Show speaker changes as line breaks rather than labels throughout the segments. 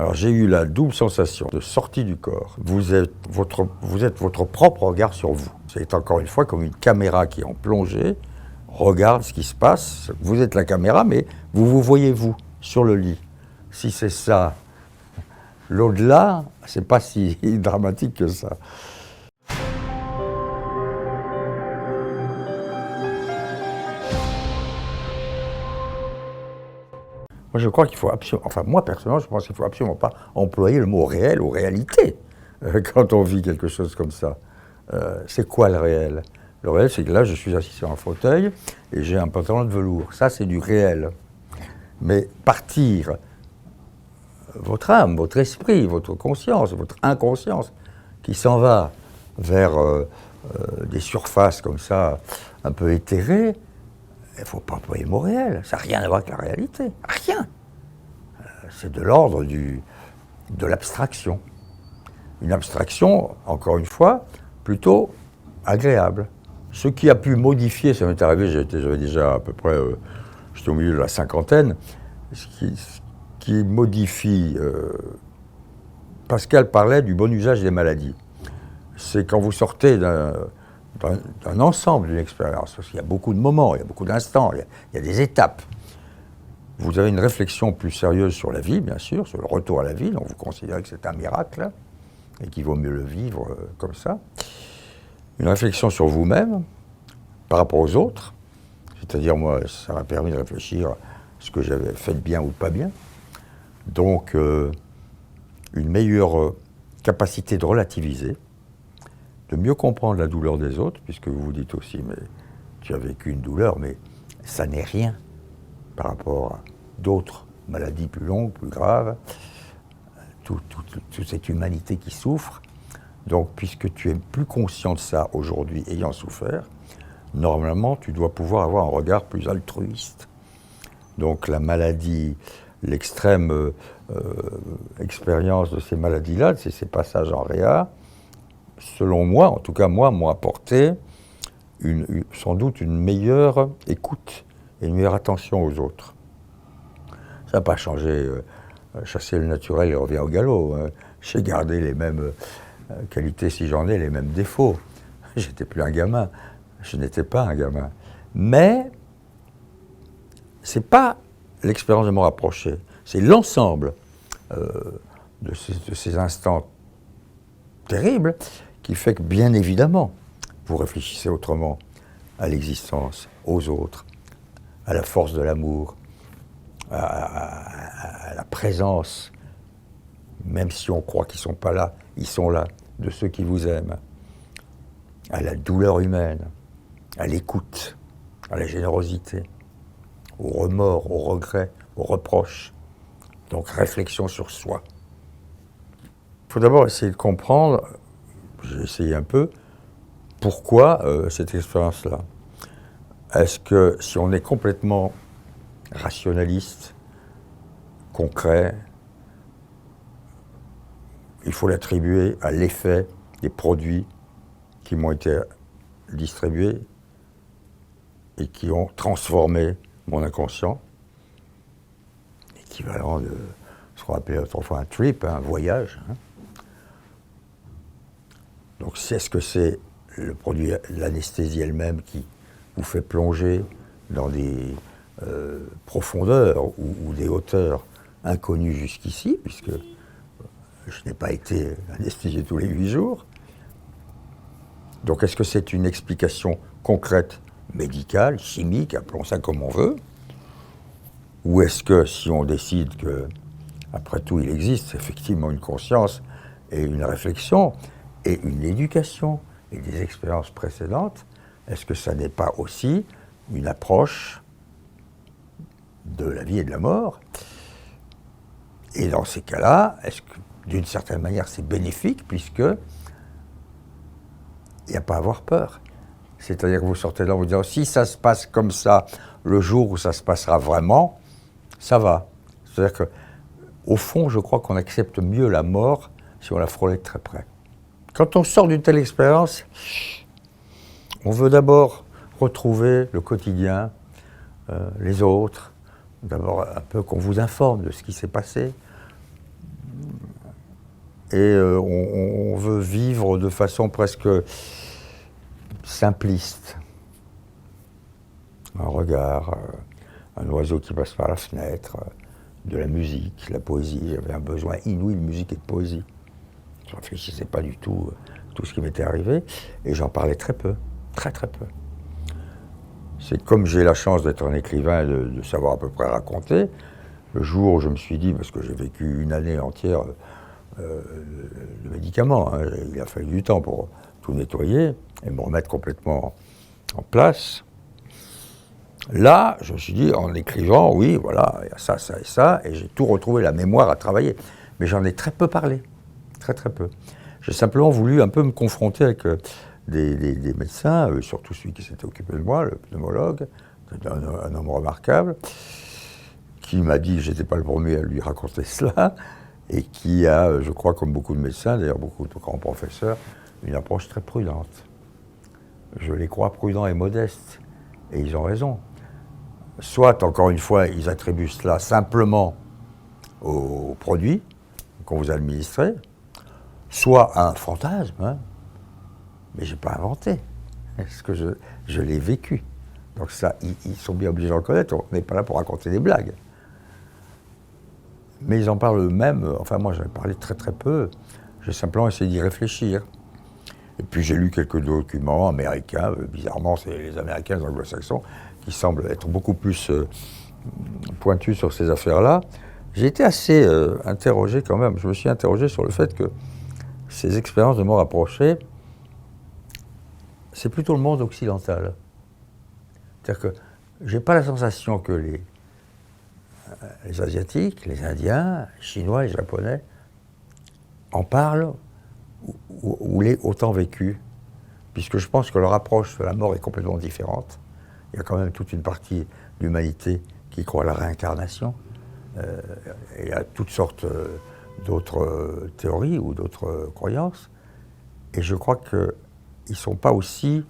Alors j'ai eu la double sensation de sortie du corps. Vous êtes votre propre regard sur vous. C'est encore une fois comme une caméra qui est en plongée, regarde ce qui se passe. Vous êtes la caméra, mais vous vous voyez vous, sur le lit. Si c'est ça, l'au-delà, c'est pas si dramatique que ça. Moi, je crois qu'il faut absolument, enfin moi personnellement, je pense qu'il ne faut absolument pas employer le mot réel ou réalité quand on vit quelque chose comme ça. C'est quoi le réel? Le réel, c'est que là, je suis assis sur un fauteuil et j'ai un pantalon de velours. Ça, c'est du réel. Mais partir, votre âme, votre esprit, votre conscience, votre inconscience, qui s'en va vers des surfaces comme ça, un peu éthérées, il ne faut pas employer le mot réel. Ça n'a rien à voir avec la réalité. Rien. C'est de l'ordre de l'abstraction. Une abstraction, encore une fois, plutôt agréable. Ce qui a pu modifier, ça m'est arrivé, j'avais déjà à peu près, j'étais au milieu de la cinquantaine, ce qui modifie, Pascal parlait du bon usage des maladies. C'est quand vous sortez d'un ensemble d'une expérience, parce qu'il y a beaucoup de moments, il y a beaucoup d'instants, il y a des étapes. Vous avez une réflexion plus sérieuse sur la vie, bien sûr, sur le retour à la vie, donc vous considérez que c'est un miracle, et qu'il vaut mieux le vivre comme ça. Une réflexion sur vous-même, par rapport aux autres, c'est-à-dire moi, ça m'a permis de réfléchir à ce que j'avais fait de bien ou pas bien. Donc, une meilleure capacité de relativiser, de mieux comprendre la douleur des autres, puisque vous vous dites aussi, mais tu as vécu une douleur, mais ça n'est rien par rapport à d'autres maladies plus longues, plus graves, toute cette humanité qui souffre. Donc, puisque tu es plus conscient de ça aujourd'hui, ayant souffert, normalement, tu dois pouvoir avoir un regard plus altruiste. Donc, la maladie, l'extrême expérience de ces maladies-là, de ces passages en réa, selon moi, en tout cas moi, m'ont apporté sans doute une meilleure écoute et une meilleure attention aux autres. Ça n'a pas changé. Chasser le naturel et revient au galop. J'ai gardé les mêmes qualités, si j'en ai, les mêmes défauts. J'étais plus un gamin. Je n'étais pas un gamin. Mais c'est pas l'expérience de me rapprocher. C'est l'ensemble de ces instants terribles qui fait que, bien évidemment, vous réfléchissez autrement à l'existence, aux autres, à la force de l'amour, à la présence, même si on croit qu'ils ne sont pas là, ils sont là, de ceux qui vous aiment, à la douleur humaine, à l'écoute, à la générosité, au remords, au regret, aux reproches. Donc réflexion sur soi. Il faut d'abord essayer de comprendre, j'ai essayé un peu, pourquoi cette expérience-là. Est-ce que si on est complètement rationaliste, concret, il faut l'attribuer à l'effet des produits qui m'ont été distribués et qui ont transformé mon inconscient, équivalent de ce qu'on appelait autrefois un trip, un voyage. Donc est-ce que c'est le produit, l'anesthésie elle-même qui vous fait plonger dans des profondeurs ou des hauteurs inconnues jusqu'ici, puisque je n'ai pas été anesthésié tous les 8 jours. Donc est-ce que c'est une explication concrète, médicale, chimique, appelons ça comme on veut, ou est-ce que si on décide que, après tout, il existe effectivement une conscience et une réflexion et une éducation et des expériences précédentes, est-ce que ça n'est pas aussi une approche de la vie et de la mort? Et dans ces cas-là, est-ce que d'une certaine manière c'est bénéfique, puisque il n'y a pas à avoir peur. C'est-à-dire que vous sortez là en vous disant, si ça se passe comme ça, le jour où ça se passera vraiment, ça va. C'est-à-dire qu'au fond, je crois qu'on accepte mieux la mort si on la frôlait de très près. Quand on sort d'une telle expérience, on veut d'abord retrouver le quotidien, les autres, d'abord un peu qu'on vous informe de ce qui s'est passé, et on veut vivre de façon presque simpliste. Un regard, un oiseau qui passe par la fenêtre, de la musique, la poésie. J'avais un besoin inouï de musique et de poésie. Je ne réfléchissais pas du tout à tout ce qui m'était arrivé, et j'en parlais très peu, très très peu. C'est comme j'ai la chance d'être un écrivain et de savoir à peu près raconter, le jour où je me suis dit, parce que j'ai vécu une année entière de médicaments, hein, il a fallu du temps pour tout nettoyer et me remettre complètement en place. Là, je me suis dit, en écrivant, oui, voilà, il y a ça, ça et ça, et j'ai tout retrouvé, la mémoire à travailler. Mais j'en ai très peu parlé, très très peu. J'ai simplement voulu un peu me confronter avec des médecins, surtout celui qui s'était occupé de moi, le pneumologue, un homme remarquable, qui m'a dit que je n'étais pas le premier à lui raconter cela, et qui a, je crois, comme beaucoup de médecins, d'ailleurs beaucoup de grands professeurs, une approche très prudente. Je les crois prudents et modestes, et ils ont raison. Soit, encore une fois, ils attribuent cela simplement au produit qu'on vous a administré, soit à un fantasme, hein, mais je n'ai pas inventé, parce que je l'ai vécu. Donc ça, ils sont bien obligés de le reconnaître, on n'est pas là pour raconter des blagues. Mais ils en parlent eux-mêmes, enfin moi j'en ai parlé très très peu, j'ai simplement essayé d'y réfléchir. Et puis j'ai lu quelques documents américains, bizarrement c'est les Américains, les Anglo-Saxons, qui semblent être beaucoup plus pointus sur ces affaires-là. J'ai été assez interrogé quand même, je me suis interrogé sur le fait que ces expériences de mort approchée, c'est plutôt le monde occidental. C'est-à-dire que je n'ai pas la sensation que les Asiatiques, les Indiens, les Chinois, les Japonais en parlent ou l'aient autant vécu, puisque je pense que leur approche de la mort est complètement différente. Il y a quand même toute une partie de l'humanité qui croit à la réincarnation. Et il y a toutes sortes d'autres théories ou d'autres croyances. Et je crois qu'ils ne sont pas aussi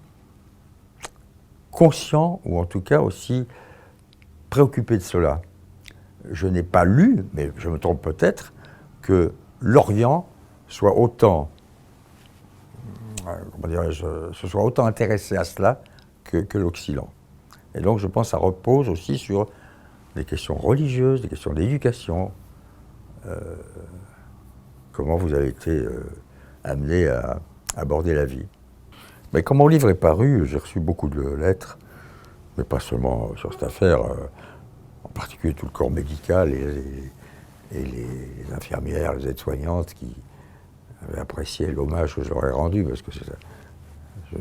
conscients, ou en tout cas aussi préoccupés de cela. Je n'ai pas lu, mais je me trompe peut-être, que l'Orient soit autant, comment dirais-je, se soit autant intéressé à cela que l'Occident. Et donc je pense que ça repose aussi sur des questions religieuses, des questions d'éducation. Comment vous avez été amené à aborder la vie. Mais quand mon livre est paru, j'ai reçu beaucoup de lettres, mais pas seulement sur cette affaire, en particulier tout le corps médical et les infirmières, les aides-soignantes qui avaient apprécié l'hommage que je leur ai rendu, parce que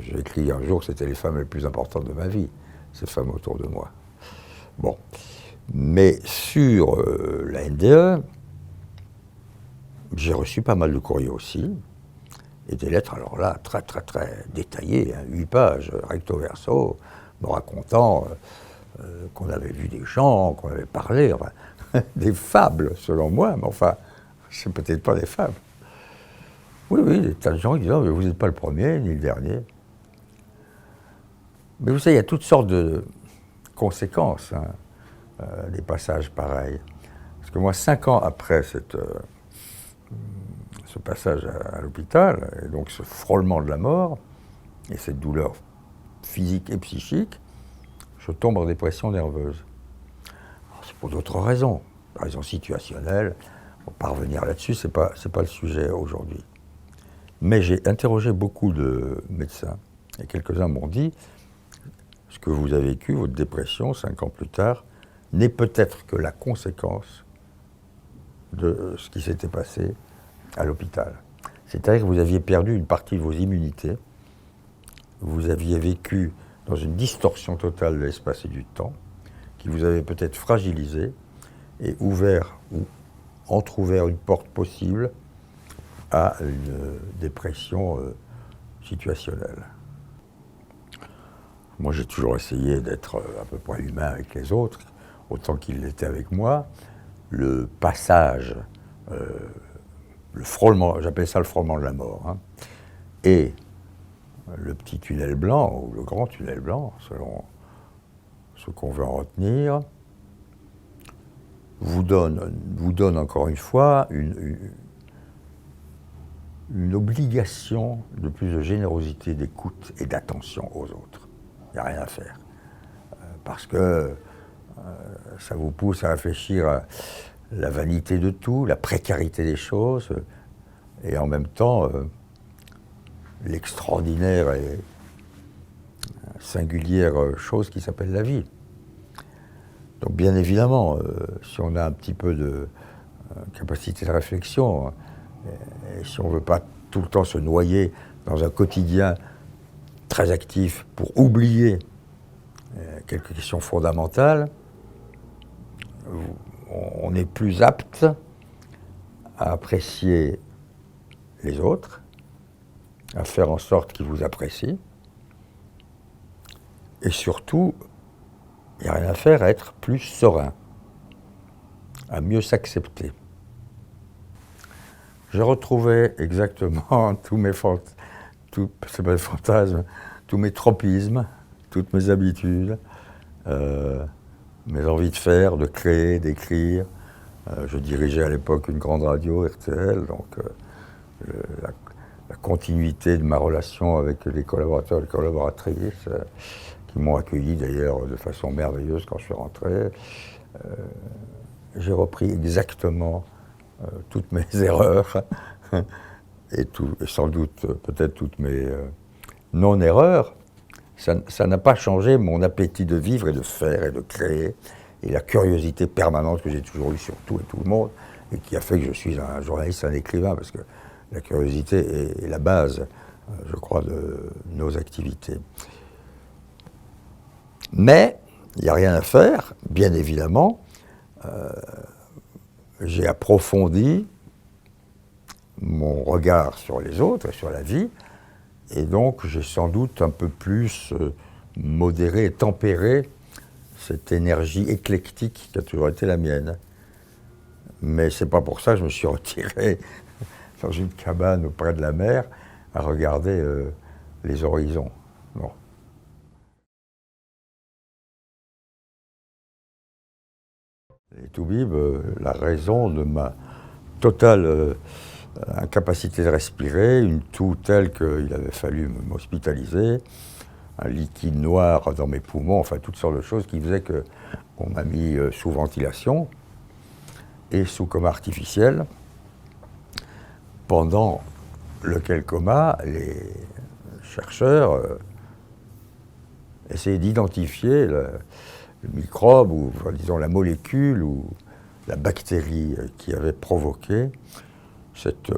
j'ai écrit un jour que c'était les femmes les plus importantes de ma vie, ces femmes autour de moi. Bon. Mais sur la NDE, j'ai reçu pas mal de courriers aussi, et des lettres, alors là, très très très détaillées, hein, 8 pages, recto verso, me racontant qu'on avait vu des gens, qu'on avait parlé, enfin, des fables selon moi, mais enfin, c'est peut-être pas des fables. Oui, oui, des tas de gens qui disent « mais vous n'êtes pas le premier, ni le dernier ». Mais vous savez, il y a toutes sortes de conséquences, hein, des passages pareils. Parce que moi, 5 ans après ce passage à l'hôpital, et donc ce frôlement de la mort, et cette douleur physique et psychique, je tombe en dépression nerveuse. C'est pour d'autres raisons, raisons situationnelles. On va pas revenir là-dessus, c'est pas le sujet aujourd'hui. Mais j'ai interrogé beaucoup de médecins, et quelques-uns m'ont dit ce que vous avez vécu, votre dépression, 5 ans plus tard, n'est peut-être que la conséquence de ce qui s'était passé à l'hôpital. C'est-à-dire que vous aviez perdu une partie de vos immunités, vous aviez vécu dans une distorsion totale de l'espace et du temps, qui vous avait peut-être fragilisé et ouvert ou entrouvert une porte possible à une dépression situationnelle. Moi, j'ai toujours essayé d'être à peu près humain avec les autres, autant qu'ils l'étaient avec moi. Le passage, le frôlement, j'appelle ça le frôlement de la mort, hein, et le petit tunnel blanc, ou le grand tunnel blanc, selon ce qu'on veut en retenir, vous donne encore une fois une obligation de plus de générosité, d'écoute et d'attention aux autres. Il n'y a rien à faire. Parce que ça vous pousse à réfléchir à la vanité de tout, la précarité des choses, et en même temps, l'extraordinaire et singulière chose qui s'appelle la vie. Donc bien évidemment, si on a un petit peu de capacité de réflexion, et si on ne veut pas tout le temps se noyer dans un quotidien très actif pour oublier quelques questions fondamentales, on est plus apte à apprécier les autres, à faire en sorte qu'ils vous apprécient, et surtout, il n'y a rien à faire à être plus serein, à mieux s'accepter. J'ai retrouvé exactement tous mes fantasmes, tous mes tropismes, toutes mes habitudes, mes envies de faire, de créer, d'écrire. Je dirigeais à l'époque une grande radio, RTL, donc la continuité de ma relation avec les collaborateurs et les collaboratrices, qui m'ont accueilli d'ailleurs de façon merveilleuse quand je suis rentré. J'ai repris exactement toutes mes erreurs et sans doute peut-être toutes mes non-erreurs. Ça n'a pas changé mon appétit de vivre et de faire et de créer et la curiosité permanente que j'ai toujours eue sur tout et tout le monde et qui a fait que je suis un journaliste, un écrivain, parce que la curiosité est la base, je crois, de nos activités. Mais il n'y a rien à faire, bien évidemment. J'ai approfondi mon regard sur les autres et sur la vie, et donc j'ai sans doute un peu plus modéré et tempéré cette énergie éclectique qui a toujours été la mienne. Mais c'est pas pour ça que je me suis retiré dans une cabane auprès de la mer à regarder les horizons. Bon. Les toubibs, la raison de ma totale incapacité de respirer, une toux telle qu'il avait fallu m'hospitaliser, un liquide noir dans mes poumons, enfin toutes sortes de choses qui faisaient qu'on m'a mis sous ventilation et sous coma artificiel, pendant lequel coma, les chercheurs essayaient d'identifier le microbe, ou disons la molécule, ou la bactérie qui avait provoqué cet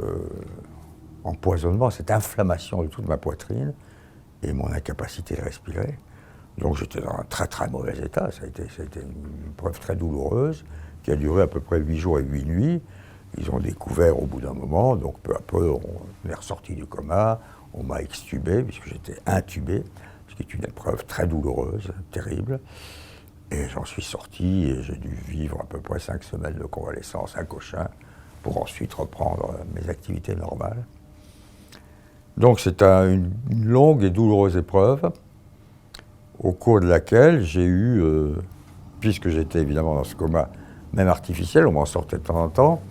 empoisonnement, cette inflammation de toute ma poitrine et mon incapacité de respirer. Donc j'étais dans un très très mauvais état. Ça a été une épreuve très douloureuse qui a duré à peu près 8 jours et 8 nuits. Ils ont découvert au bout d'un moment, donc peu à peu, on est ressorti du coma, on m'a extubé, puisque j'étais intubé, ce qui est une épreuve très douloureuse, terrible. Et j'en suis sorti et j'ai dû vivre à peu près 5 semaines de convalescence à Cochin pour ensuite reprendre mes activités normales. Donc c'est une longue et douloureuse épreuve au cours de laquelle j'ai eu, puisque j'étais évidemment dans ce coma, même artificiel, on m'en sortait de temps en temps,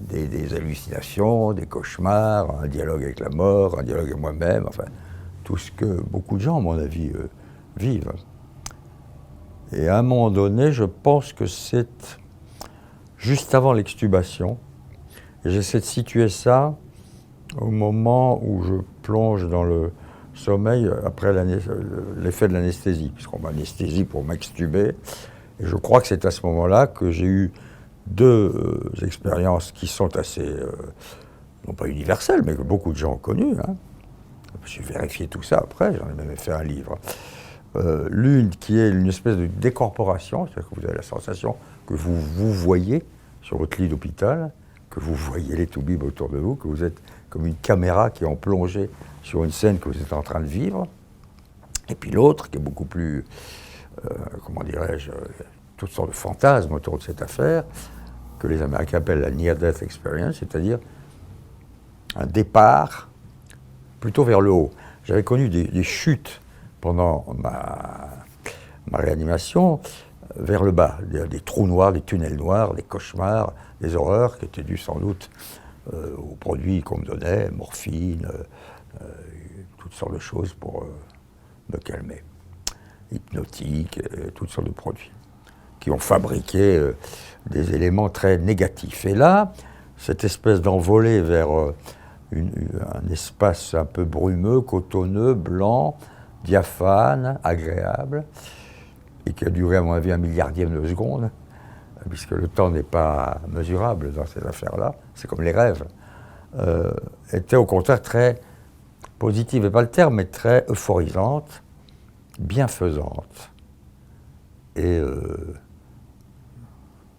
des hallucinations, des cauchemars, un dialogue avec la mort, un dialogue avec moi-même, enfin tout ce que beaucoup de gens, à mon avis, vivent. Et à un moment donné, je pense que c'est juste avant l'extubation, et j'essaie de situer ça au moment où je plonge dans le sommeil après l'effet de l'anesthésie, puisqu'on m'anesthésie pour m'extuber. Et je crois que c'est à ce moment-là que j'ai eu deux expériences qui sont assez, non pas universelles, mais que beaucoup de gens ont connues. Hein. J'ai vérifié tout ça après, j'en ai même fait un livre. L'une qui est une espèce de décorporation, c'est-à-dire que vous avez la sensation que vous vous voyez sur votre lit d'hôpital, que vous voyez les toubibs autour de vous, que vous êtes comme une caméra qui est en plongée sur une scène que vous êtes en train de vivre. Et puis l'autre, qui est beaucoup plus, comment dirais-je, toutes sortes de fantasmes autour de cette affaire, que les Américains appellent la near-death experience, c'est-à-dire un départ plutôt vers le haut. J'avais connu des chutes pendant ma réanimation vers le bas, des trous noirs, des tunnels noirs, des cauchemars, des horreurs qui étaient dus sans doute aux produits qu'on me donnait, morphine, toutes sortes de choses pour me calmer. Hypnotiques, toutes sortes de produits qui ont fabriqué des éléments très négatifs. Et là, cette espèce d'envolée vers un espace un peu brumeux, cotonneux, blanc, diaphane, agréable, et qui a duré à mon avis 1/1000e de seconde, puisque le temps n'est pas mesurable dans ces affaires-là, c'est comme les rêves, était au contraire très positive, et pas le terme, mais très euphorisante, bienfaisante, et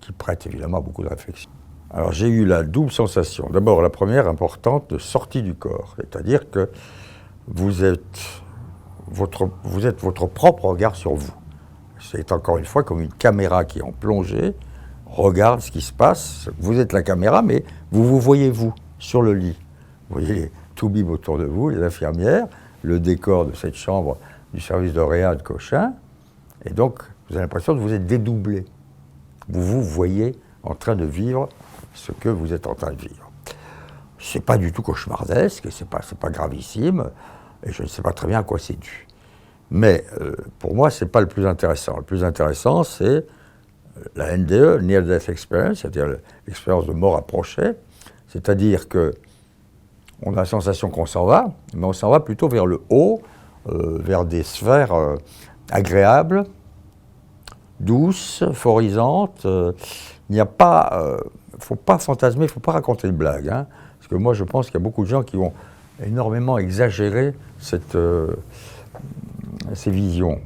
qui prête évidemment à beaucoup de réflexion. Alors j'ai eu la double sensation, d'abord la première importante de sortie du corps, c'est-à-dire que vous êtes votre propre regard sur vous. C'est encore une fois comme une caméra qui est en plongée, regarde ce qui se passe, vous êtes la caméra, mais vous voyez vous, sur le lit. Vous voyez les toubibs autour de vous, les infirmières, le décor de cette chambre du service de réa de Cochin, et donc vous avez l'impression que vous êtes dédoublé. Vous vous voyez en train de vivre ce que vous êtes en train de vivre. C'est pas du tout cauchemardesque, c'est pas gravissime, et je ne sais pas très bien à quoi c'est dû. Mais pour moi, c'est pas le plus intéressant. Le plus intéressant, c'est la NDE, Near Death Experience, c'est-à-dire l'expérience de mort approchée, c'est-à-dire que on a la sensation qu'on s'en va, mais on s'en va plutôt vers le haut, vers des sphères agréables, douces, euphorisantes. Il n'y a pas, faut pas fantasmer, il ne faut pas raconter de blagues, hein, parce que moi je pense qu'il y a beaucoup de gens qui ont énormément exagéré ces visions.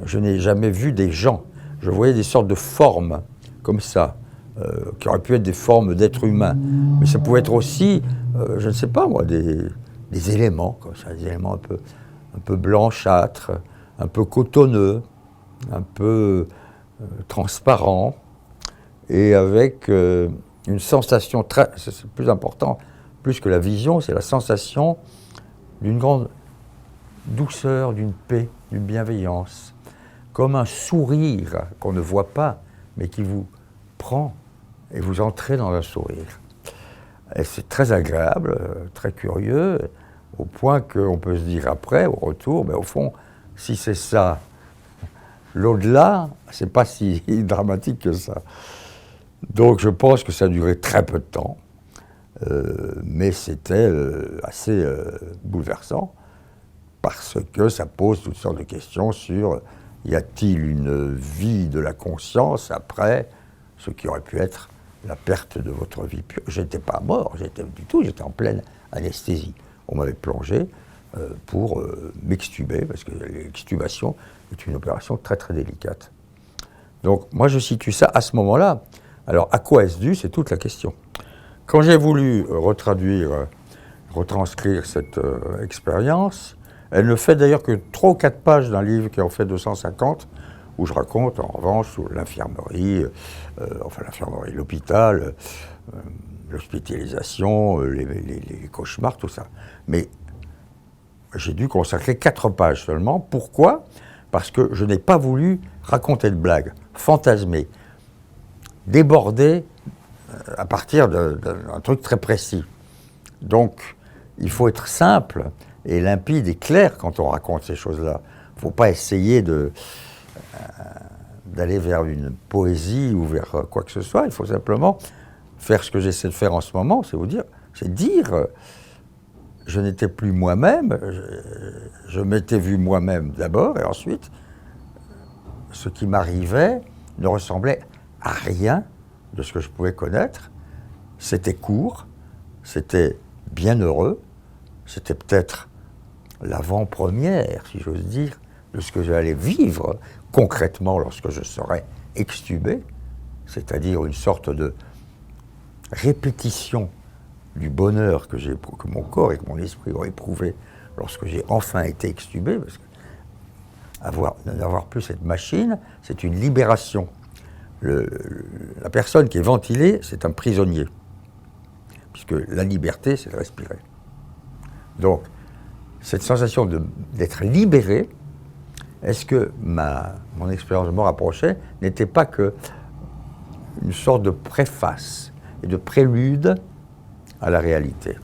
Je n'ai jamais vu des gens, je voyais des sortes de formes comme ça, qui auraient pu être des formes d'êtres humains, mais ça pouvait être aussi, je ne sais pas moi, des éléments comme ça, des éléments un peu blanchâtres, un peu cotonneux, un peu transparents, et avec une sensation très, c'est le plus important, plus que la vision, c'est la sensation d'une grande douceur, d'une paix, d'une bienveillance, comme un sourire qu'on ne voit pas, mais qui vous prend et vous entrez dans un sourire. Et c'est très agréable, très curieux, au point qu'on peut se dire après, au retour, mais au fond, si c'est ça, l'au-delà, c'est pas si dramatique que ça. Donc je pense que ça a duré très peu de temps, mais c'était assez bouleversant, parce que ça pose toutes sortes de questions sur y a-t-il une vie de la conscience après ce qui aurait pu être la perte de votre vie pure. Je n'étais pas mort, j'étais en pleine anesthésie. On m'avait plongé pour m'extuber, parce que l'extubation est une opération très très délicate. Donc moi je situe ça à ce moment-là. Alors à quoi est-ce dû, c'est toute la question. Quand j'ai voulu retranscrire cette expérience, elle ne fait d'ailleurs que 3 ou 4 pages d'un livre qui en fait 250, où je raconte en revanche sur l'infirmerie, l'hôpital, l'hospitalisation, les cauchemars, tout ça. Mais j'ai dû consacrer 4 pages seulement. Pourquoi ? Parce que je n'ai pas voulu raconter de blagues, fantasmer, déborder à partir d'un truc très précis. Donc, il faut être simple et limpide et clair quand on raconte ces choses-là. Il ne faut pas essayer d'aller vers une poésie ou vers quoi que ce soit. Il faut simplement faire ce que j'essaie de faire en ce moment, c'est dire, je n'étais plus moi-même, je m'étais vu moi-même d'abord, et ensuite, ce qui m'arrivait ne ressemblait à rien de ce que je pouvais connaître. C'était court, c'était bienheureux, c'était peut-être l'avant-première, si j'ose dire, de ce que j'allais vivre concrètement lorsque je serais extubé, c'est-à-dire une sorte de répétition du bonheur que mon corps et que mon esprit ont éprouvé lorsque j'ai enfin été extubé, parce que n'avoir plus cette machine, c'est une libération. La personne qui est ventilée, c'est un prisonnier, puisque la liberté, c'est de respirer. Donc, cette sensation d'être libéré, est-ce que mon expérience de mort approchée n'était pas que une sorte de préface et de prélude à la réalité.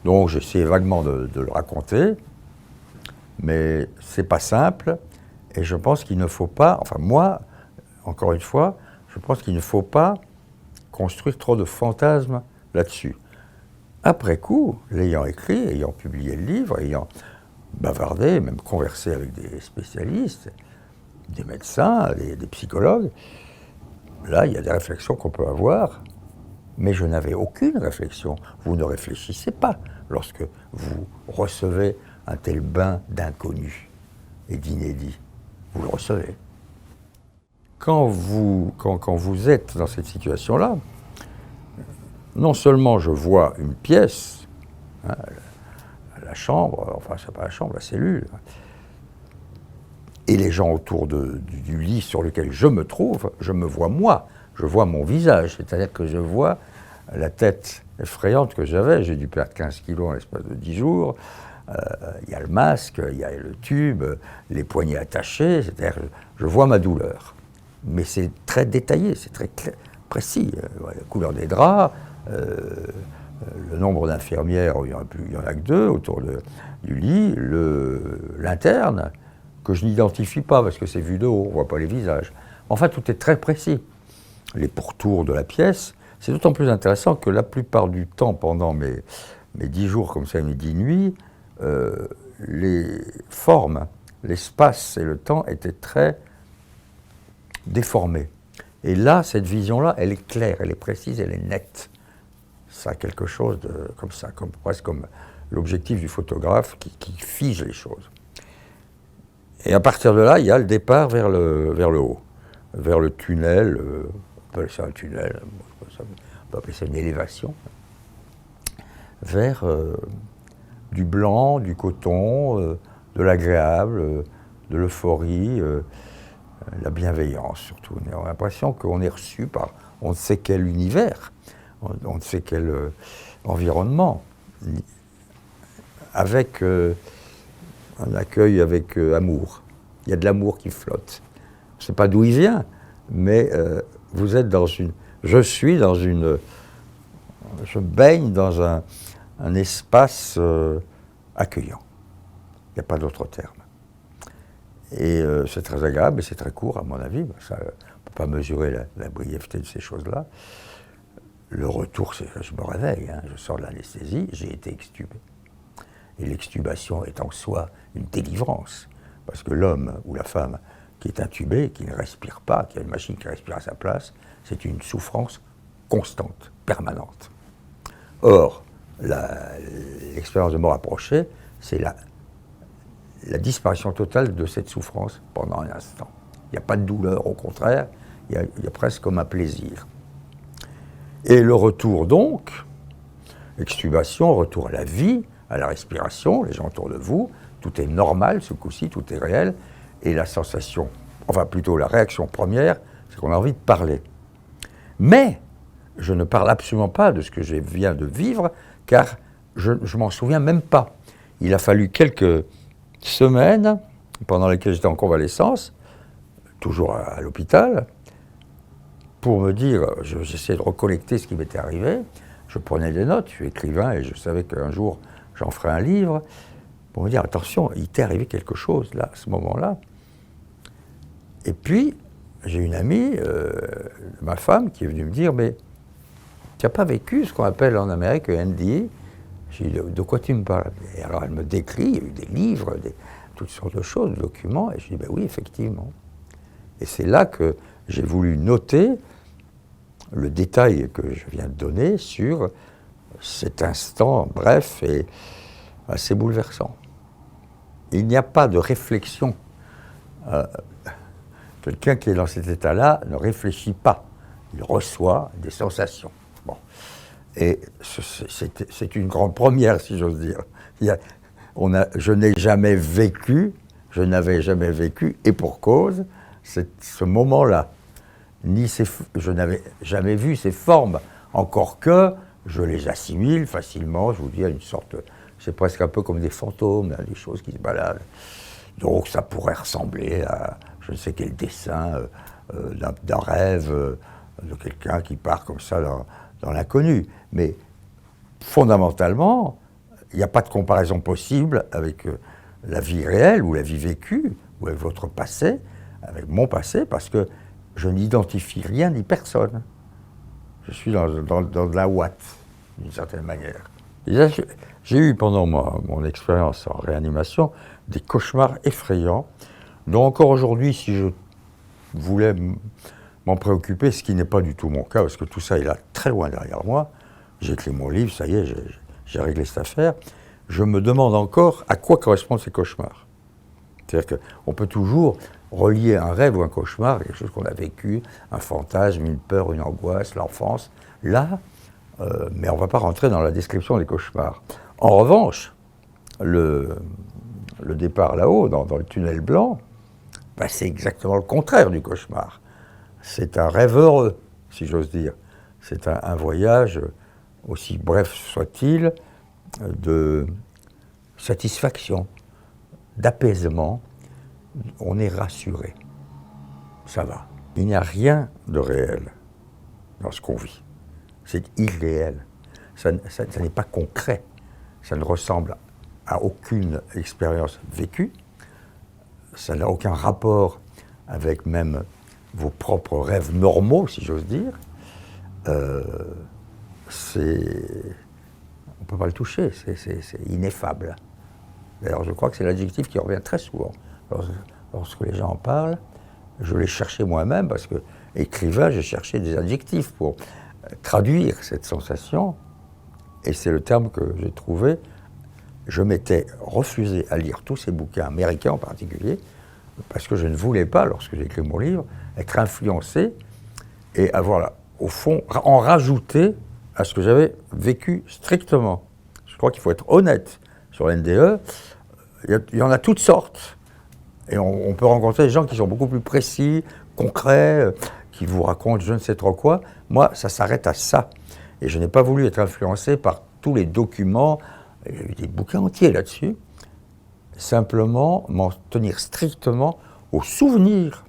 Donc j'essaie vaguement de le raconter, mais c'est pas simple, et je pense qu'il ne faut pas, enfin moi, encore une fois, je pense qu'il ne faut pas construire trop de fantasmes là-dessus. Après coup, l'ayant écrit, ayant publié le livre, ayant bavardé, même conversé avec des spécialistes, des médecins, des psychologues, là, il y a des réflexions qu'on peut avoir, mais je n'avais aucune réflexion. Vous ne réfléchissez pas lorsque vous recevez un tel bain d'inconnu et d'inédit. Vous le recevez. Quand vous êtes dans cette situation-là, non seulement je vois une pièce, hein, la chambre, enfin c'est pas la chambre, la cellule, et les gens autour du lit sur lequel je me trouve, je me vois moi, je vois mon visage, c'est-à-dire que je vois la tête effrayante que j'avais, j'ai dû perdre 15 kilos en l'espace de 10 jours, il y a le masque, il y a le tube, les poignets attachés, c'est-à-dire que je vois ma douleur. Mais c'est très détaillé, c'est très précis, la couleur des draps, le nombre d'infirmières, il n'y en a que 2 autour du lit, l'interne, que je n'identifie pas parce que c'est vu de haut, on ne voit pas les visages. Enfin, tout est très précis. Les pourtours de la pièce, c'est d'autant plus intéressant que la plupart du temps, pendant mes 10 jours comme ça, mes 10 nuits, les formes, l'espace et le temps étaient très déformés. Et là, cette vision-là, elle est claire, elle est précise, elle est nette. Ça a quelque chose comme ça, presque comme l'objectif du photographe qui fige les choses. Et à partir de là, il y a le départ vers le haut, vers le tunnel, on peut appeler ça un tunnel, on peut appeler ça une élévation, vers du blanc, du coton, de l'agréable, de l'euphorie, la bienveillance surtout. On a l'impression qu'on est reçu par on ne sait quel univers, on ne sait quel environnement, avec un accueil avec amour. Il y a de l'amour qui flotte. Je ne sais pas d'où il vient, mais vous êtes dans une... Je baigne dans un espace accueillant. Il n'y a pas d'autre terme. Et c'est très agréable et c'est très court, à mon avis. Ça, on ne peut pas mesurer la brièveté de ces choses-là. Le retour, je me réveille, hein, je sors de l'anesthésie, j'ai été extubé. Et l'extubation est en soi une délivrance. Parce que l'homme ou la femme qui est intubé, qui ne respire pas, qui a une machine qui respire à sa place, c'est une souffrance constante, permanente. Or, l'expérience de mort approchée, c'est la disparition totale de cette souffrance pendant un instant. Il n'y a pas de douleur, au contraire, il y a presque comme un plaisir. Et le retour donc, extubation, retour à la vie, à la respiration, les gens autour de vous, tout est normal ce coup-ci, tout est réel, et la sensation, enfin plutôt la réaction première, c'est qu'on a envie de parler. Mais je ne parle absolument pas de ce que je viens de vivre, car je ne m'en souviens même pas. Il a fallu quelques semaines, pendant lesquelles j'étais en convalescence, toujours à l'hôpital, pour me dire, j'essayais de recollecter ce qui m'était arrivé, je prenais des notes, je suis écrivain et je savais qu'un jour j'en ferais un livre, pour me dire, attention, il t'est arrivé quelque chose là, à ce moment-là. Et puis, j'ai une amie, ma femme, qui est venue me dire, mais tu n'as pas vécu ce qu'on appelle en Amérique un NDA? J'ai dit, de quoi tu me parles? Et alors elle me décrit, il y a eu des livres, toutes sortes de choses, des documents, et je dis, ben oui, effectivement. Et c'est là que j'ai voulu noter le détail que je viens de donner sur cet instant bref et assez bouleversant. Il n'y a pas de réflexion. Quelqu'un qui est dans cet état-là ne réfléchit pas. Il reçoit des sensations. Bon. Et c'est une grande première, si j'ose dire. Je n'ai jamais vécu, et pour cause, ce moment-là. Je n'avais jamais vu ces formes, encore que je les assimile facilement, je vous dis, à une sorte, c'est presque un peu comme des fantômes, hein, des choses qui se baladent. Donc ça pourrait ressembler à je ne sais quel dessin d'un rêve de quelqu'un qui part comme ça dans l'inconnu. Mais fondamentalement, il n'y a pas de comparaison possible avec la vie réelle ou la vie vécue, ou avec votre passé, avec mon passé, parce que je n'identifie rien ni personne. Je suis dans la ouate, d'une certaine manière. Et là, j'ai eu pendant mon expérience en réanimation des cauchemars effrayants, dont encore aujourd'hui, si je voulais m'en préoccuper, ce qui n'est pas du tout mon cas, parce que tout ça est là très loin derrière moi, j'ai écrit mon livre, ça y est, j'ai réglé cette affaire, je me demande encore à quoi correspondent ces cauchemars. C'est-à-dire qu'on peut toujours relier un rêve ou un cauchemar à quelque chose qu'on a vécu, un fantasme, une peur, une angoisse, l'enfance. Là, mais on ne va pas rentrer dans la description des cauchemars. En revanche, le départ là-haut, dans le tunnel blanc, ben c'est exactement le contraire du cauchemar. C'est un rêve heureux, si j'ose dire. C'est un voyage, aussi bref soit-il, de satisfaction, d'apaisement. On est rassuré. Ça va. Il n'y a rien de réel dans ce qu'on vit. C'est irréel. Ça n'est pas concret. Ça ne ressemble à aucune expérience vécue. Ça n'a aucun rapport avec même vos propres rêves normaux, si j'ose dire. On ne peut pas le toucher, c'est ineffable. D'ailleurs, je crois que c'est l'adjectif qui revient très souvent. Lorsque les gens en parlent, je l'ai cherché moi-même, parce que, écrivain, j'ai cherché des adjectifs pour traduire cette sensation, et c'est le terme que j'ai trouvé. Je m'étais refusé à lire tous ces bouquins, américains en particulier, parce que je ne voulais pas, lorsque j'ai écrit mon livre, être influencé et avoir, au fond, en rajouter à ce que j'avais vécu strictement. Je crois qu'il faut être honnête sur l'NDE. Il y en a toutes sortes. Et on peut rencontrer des gens qui sont beaucoup plus précis, concrets, qui vous racontent je ne sais trop quoi. Moi, ça s'arrête à ça. Et je n'ai pas voulu être influencé par tous les documents. Il y a eu des bouquins entiers là-dessus. Simplement, m'en tenir strictement aux souvenirs.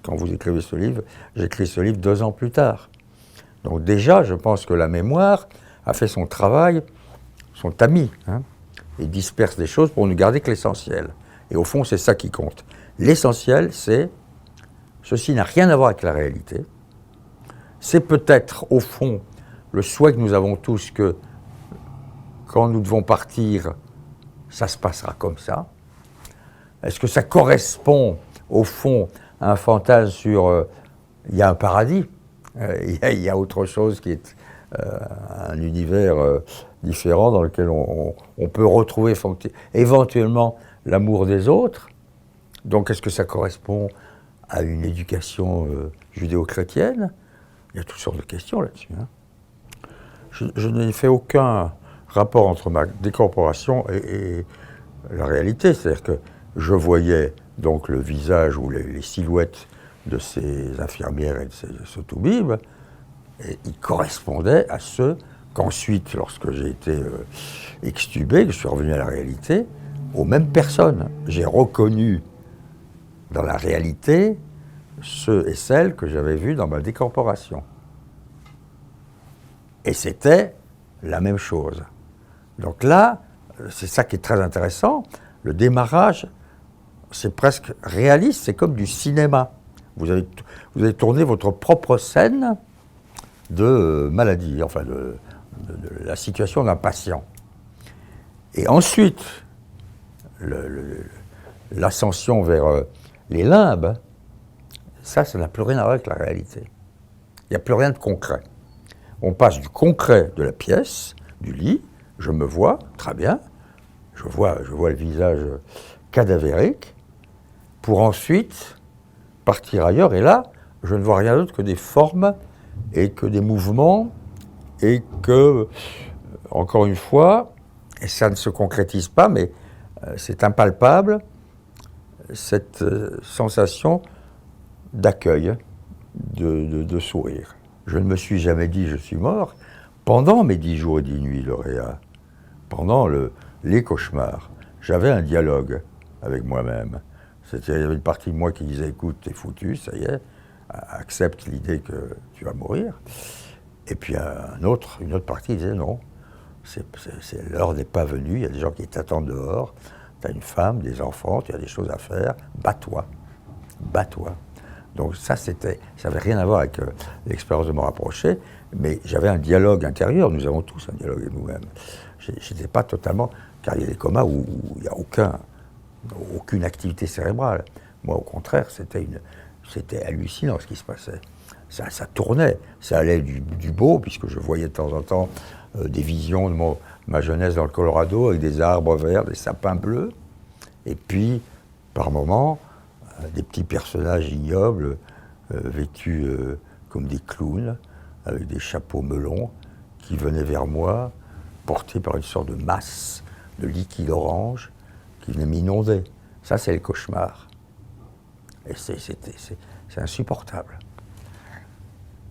Quand vous écrivez ce livre, j'écris ce livre 2 ans plus tard. Donc déjà, je pense que la mémoire a fait son travail, son tamis, et disperse des choses pour ne garder que l'essentiel. Et au fond, c'est ça qui compte. L'essentiel, c'est ceci n'a rien à voir avec la réalité. C'est peut-être, au fond, le souhait que nous avons tous que quand nous devons partir, ça se passera comme ça. Est-ce que ça correspond, au fond, à un fantasme sur il y a un paradis, il y a autre chose qui est un univers différent dans lequel on peut retrouver éventuellement l'amour des autres. Donc, est-ce que ça correspond à une éducation judéo-chrétienne? Il y a toutes sortes de questions là-dessus. Je n'ai fait aucun rapport entre ma décorporation et la réalité. C'est-à-dire que je voyais donc le visage ou les silhouettes de ces infirmières et de ce toubib, et ils correspondaient à ceux qu'ensuite, lorsque j'ai été extubé, que je suis revenu à la réalité, aux mêmes personnes. J'ai reconnu dans la réalité ceux et celles que j'avais vus dans ma décorporation. Et c'était la même chose. Donc là, c'est ça qui est très intéressant. Le démarrage, c'est presque réaliste, c'est comme du cinéma. Vous avez tourné votre propre scène de maladie, enfin de la situation d'un patient. Et ensuite, l'ascension vers les limbes, ça n'a plus rien à voir avec la réalité. Il n'y a plus rien de concret. On passe du concret de la pièce, du lit, je me vois, très bien, je vois le visage cadavérique, pour ensuite partir ailleurs, et là, je ne vois rien d'autre que des formes et que des mouvements, et que, encore une fois, et ça ne se concrétise pas, mais c'est impalpable, cette sensation d'accueil, de sourire. Je ne me suis jamais dit je suis mort. Pendant mes 10 jours et 10 nuits, lauréat, pendant les cauchemars, j'avais un dialogue avec moi-même. Il y avait une partie de moi qui disait écoute, t'es foutu, ça y est, accepte l'idée que tu vas mourir. Et puis une autre partie disait non, L'heure n'est pas venue, il y a des gens qui t'attendent dehors, tu as une femme, des enfants, tu as des choses à faire, bats-toi, bats-toi. Donc ça n'avait rien à voir avec l'expérience de me rapprocher, mais j'avais un dialogue intérieur, nous avons tous un dialogue avec nous-mêmes. Je n'étais pas totalement, car il y a des comas où il n'y a aucune activité cérébrale. Moi, au contraire, c'était hallucinant ce qui se passait. Ça tournait, ça allait du beau, puisque je voyais de temps en temps des visions de ma jeunesse dans le Colorado, avec des arbres verts, des sapins bleus, et puis, par moments, des petits personnages ignobles, vêtus comme des clowns, avec des chapeaux melons, qui venaient vers moi, portés par une sorte de masse de liquide orange, qui venait m'inonder. Ça, c'est le cauchemar. Et c'est insupportable.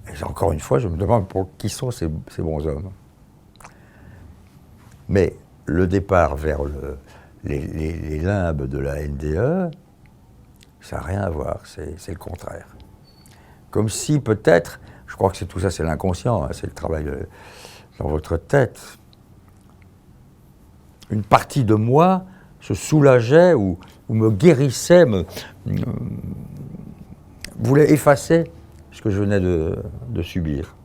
Et encore une fois, je me demande pour qui sont ces bons hommes. Mais le départ vers les limbes de la NDE, ça n'a rien à voir, c'est le contraire. Comme si peut-être, je crois que tout ça c'est l'inconscient, hein, c'est le travail dans votre tête, une partie de moi se soulageait ou me guérissait, voulait effacer ce que je venais de subir.